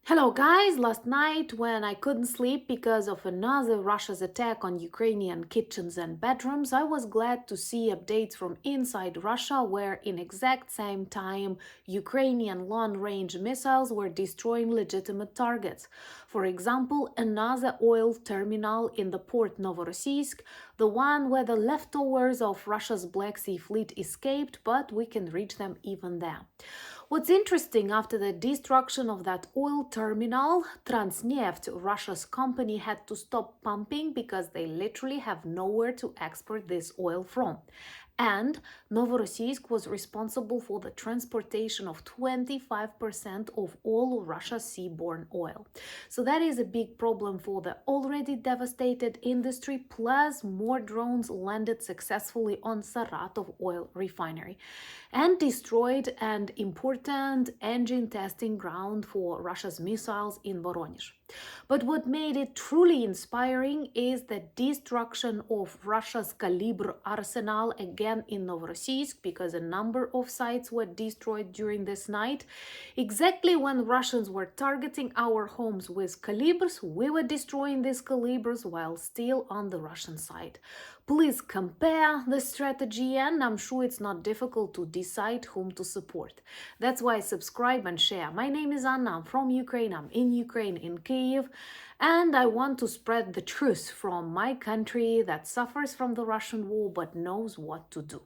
Hello guys, last night when I couldn't sleep because of another Russia's attack on Ukrainian kitchens and bedrooms, I was glad to see updates from inside Russia where in exact same time Ukrainian long-range missiles were destroying legitimate targets. For example, another oil terminal in the port Novorossiysk, the one where the leftovers of Russia's Black Sea Fleet escaped, but we can reach them even there. What's interesting, after the destruction of that oil terminal, Transneft, Russia's company, had to stop pumping because they literally have nowhere to export this oil from. And Novorossiysk was responsible for the transportation of 25% of all Russia's seaborne oil. So that is a big problem for the already devastated industry, plus more drones landed successfully on Saratov oil refinery and destroyed an important engine testing ground for Russia's missiles in Voronezh. But what made it truly inspiring is the destruction of Russia's Kalibr arsenal again in Novorossiysk, because a number of sites were destroyed during this night. Exactly when Russians were targeting our homes with Kalibrs, we were destroying these Kalibrs while still on the Russian side. Please compare the strategy, and I'm sure it's not difficult to decide whom to support. That's why subscribe and share. My name is Anna, I'm from Ukraine, I'm in Ukraine, in Kyiv, and I want to spread the truth from my country that suffers from the Russian war but knows what to do.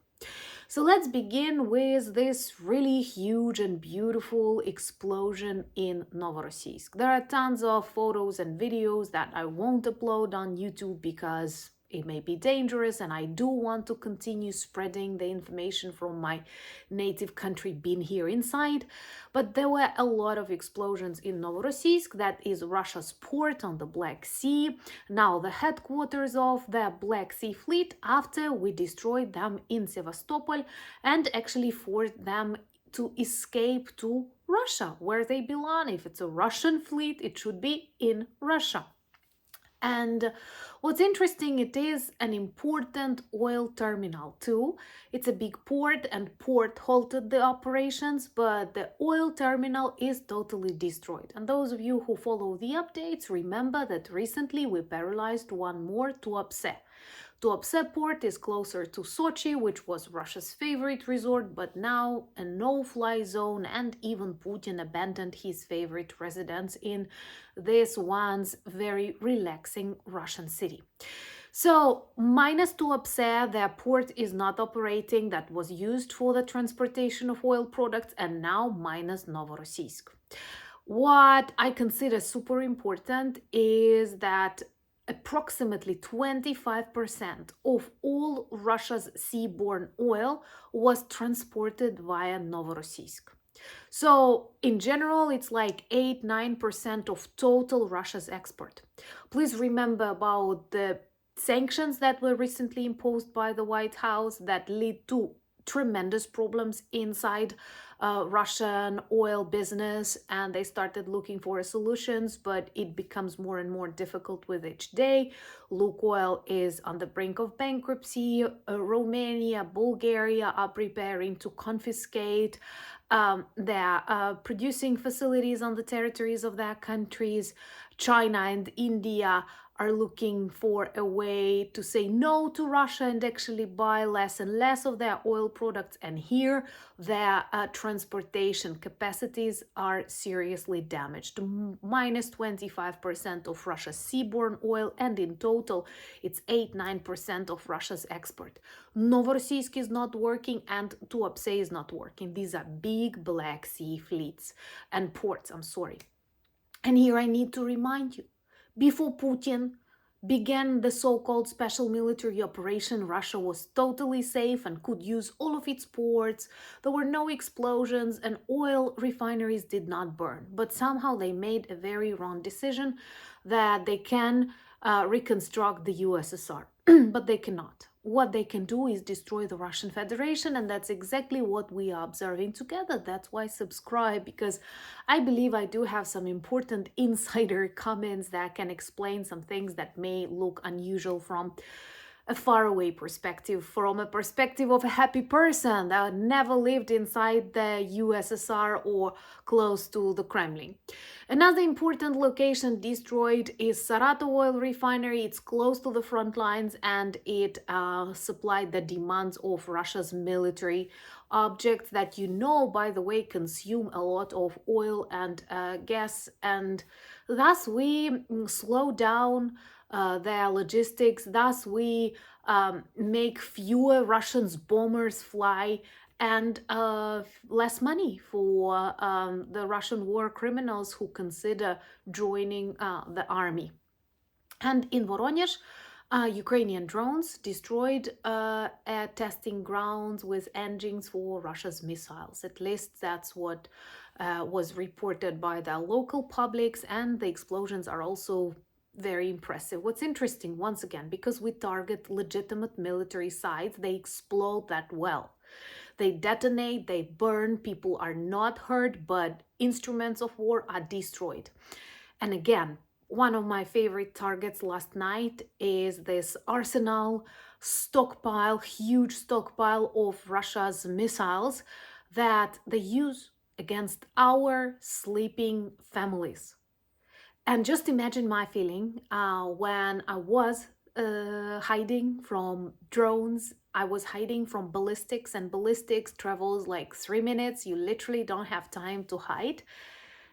So let's begin with this really huge and beautiful explosion in Novorossiysk. There are tons of photos and videos that I won't upload on YouTube because it may be dangerous, and I do want to continue spreading the information from my native country being here inside. But there were a lot of explosions in Novorossiysk, that is Russia's port on the Black Sea, now the headquarters of the Black Sea Fleet, after we destroyed them in Sevastopol and actually forced them to escape to Russia, where they belong. If it's a Russian fleet, it should be in Russia. And what's interesting, it is an important oil terminal too. It's a big port, and port halted the operations, but the oil terminal is totally destroyed. And those of you who follow the updates remember that recently we paralyzed one more, Tuapse. Tuapse port is closer to Sochi, which was Russia's favorite resort, but now a no-fly zone, and even Putin abandoned his favorite residence in this once very relaxing Russian city. So, minus Tuapse, the port is not operating, that was used for the transportation of oil products, and now minus Novorossiysk. What I consider super important is that approximately 25% of all Russia's seaborne oil was transported via Novorossiysk. So, in general, it's like 8-9% of total Russia's export. Please remember about the sanctions that were recently imposed by the White House that lead to tremendous problems inside Russian oil business, and they started looking for solutions, but it becomes more and more difficult with each day. Lukoil is on the brink of bankruptcy. Romania, Bulgaria are preparing to confiscate their producing facilities on the territories of their countries. China and India are looking for a way to say no to Russia and actually buy less and less of their oil products. And here, their transportation capacities are seriously damaged. Minus 25% of Russia's seaborne oil, and in total, it's 8-9% of Russia's export. Novorossiysk is not working, and Tuapse is not working. These are big Black Sea fleets and ports, And here I need to remind you, before Putin began the so-called special military operation, Russia was totally safe and could use all of its ports. There were no explosions and oil refineries did not burn. But somehow they made a very wrong decision that they can reconstruct the USSR, but they cannot. What they can do is destroy the Russian Federation, and that's exactly what we are observing together. That's why subscribe, because I believe I do have some important insider comments that can explain some things that may look unusual from a faraway perspective, from a perspective of a happy person that never lived inside the USSR or close to the Kremlin. Another important location destroyed is Saratov oil refinery. It's close to the front lines and it supplied the demands of Russia's military objects that, by the way, consume a lot of oil and gas, and thus we slow down their logistics. Thus, we make fewer Russian bombers fly and less money for the Russian war criminals who consider joining the army. And in Voronezh, Ukrainian drones destroyed testing grounds with engines for Russia's missiles. At least that's what was reported by the local publics, and the explosions are also very impressive. What's interesting, once again, because we target legitimate military sites, they explode that well. They detonate, they burn, people are not hurt, but instruments of war are destroyed. And again, one of my favorite targets last night is this arsenal stockpile, huge stockpile of Russia's missiles that they use against our sleeping families. And just imagine my feeling when I was hiding from drones. I was hiding from ballistics, and ballistics travels like 3 minutes. You literally don't have time to hide.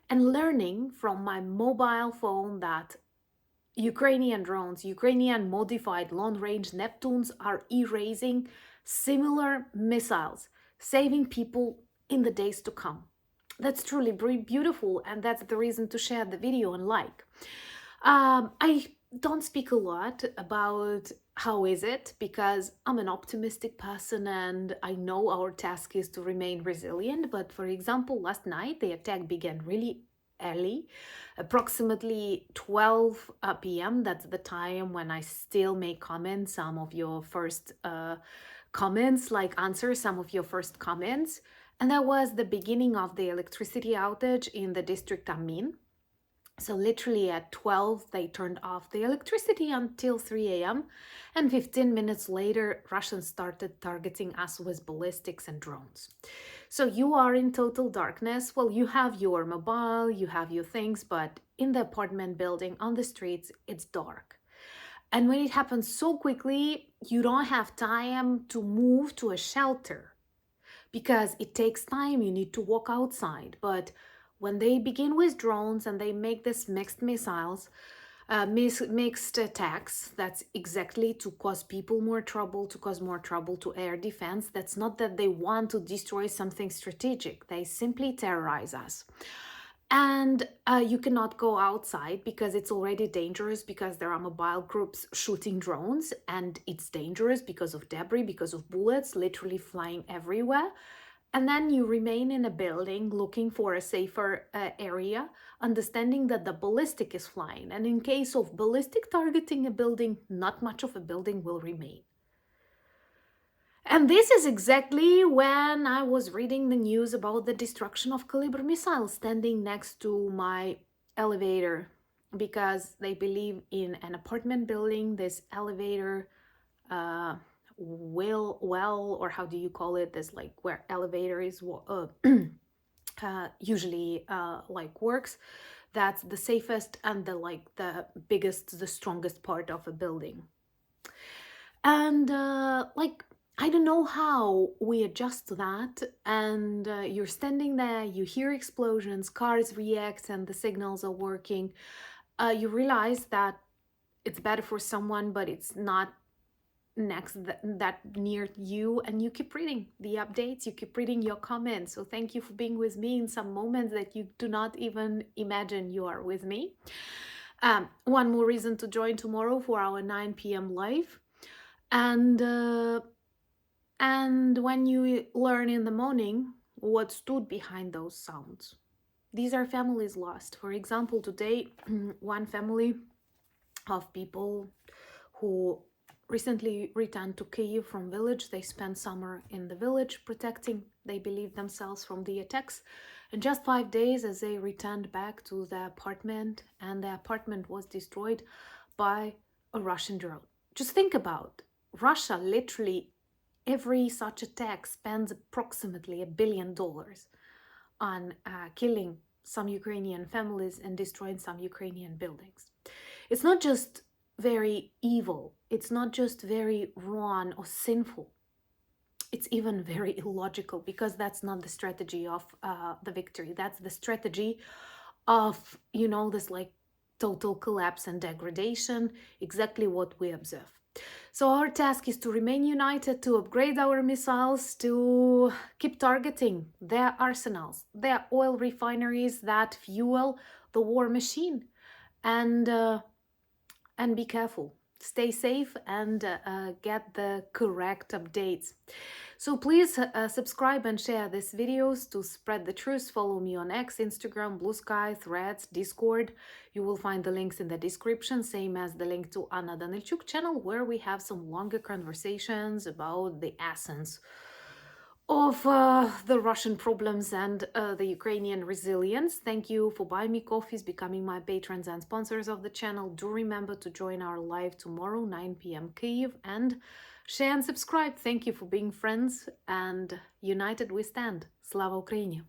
And learning from my mobile phone that Ukrainian drones, Ukrainian modified long-range Neptunes are erasing similar missiles, saving people in the days to come. That's truly beautiful, and that's the reason to share the video and like. I don't speak a lot about how is it, because I'm an optimistic person and I know our task is to remain resilient. But for example, last night the attack began really early, approximately 12 p.m. That's the time when I still make comments, some of your first comments, like answer some of your first comments. And that was the beginning of the electricity outage in the district Amin. So literally at 12, they turned off the electricity until 3 a.m. And 15 minutes later, Russians started targeting us with ballistics and drones. So you are in total darkness. Well, you have your mobile, you have your things, but in the apartment building, on the streets, it's dark. And when it happens so quickly, you don't have time to move to a shelter because it takes time. You need to walk outside. But when they begin with drones and they make this mixed missiles, mixed attacks, that's exactly to cause people more trouble, to cause more trouble to air defense. That's not that they want to destroy something strategic. They simply terrorize us. And you cannot go outside because it's already dangerous, because there are mobile groups shooting drones, and it's dangerous because of debris, because of bullets literally flying everywhere. And then you remain in a building looking for a safer area, understanding that the ballistic is flying. And in case of ballistic targeting a building, not much of a building will remain. And this is exactly when I was reading the news about the destruction of Kalibr missiles standing next to my elevator, because they believe in an apartment building, this elevator or how do you call it, this like where elevator is usually like works, that's the safest and the biggest, the strongest part of a building. And I don't know how we adjust to that. And you're standing there, you hear explosions, cars react, and the signals are working. You realize that it's better for someone, but it's not that near you, and you keep reading the updates, you keep reading your comments. So thank you for being with me in some moments that you do not even imagine you are with me. One more reason to join tomorrow for our 9 p.m. live. And when you learn in the morning what stood behind those sounds, these are families lost. For example, today, one family of people who recently returned to Kyiv from village. They spent summer in the village protecting, they believe, themselves from the attacks. And just 5 days as they returned back to the apartment, and the apartment was destroyed by a Russian drone. Just think about Russia literally, every such attack spends approximately $1 billion on killing some Ukrainian families and destroying some Ukrainian buildings. It's not just very evil, it's not just very wrong or sinful, it's even very illogical, because that's not the strategy of the victory. That's the strategy of, this like total collapse and degradation, exactly what we observe. So our task is to remain united, to upgrade our missiles, to keep targeting their arsenals, their oil refineries that fuel the war machine, and be careful. Stay safe and get the correct updates. So please subscribe and share these videos to spread the truth. Follow me on X, Instagram, Blue Sky, Threads, Discord. You will find the links in the description, same as the link to Anna Danilchuk channel, where we have some longer conversations about the essence of the Russian problems and the Ukrainian resilience. Thank you for buying me coffees, becoming my patrons and sponsors of the channel. Do remember to join our live tomorrow, 9 p.m. Kyiv, and share and subscribe. Thank you for being friends, and united we stand. Slava Ukraini!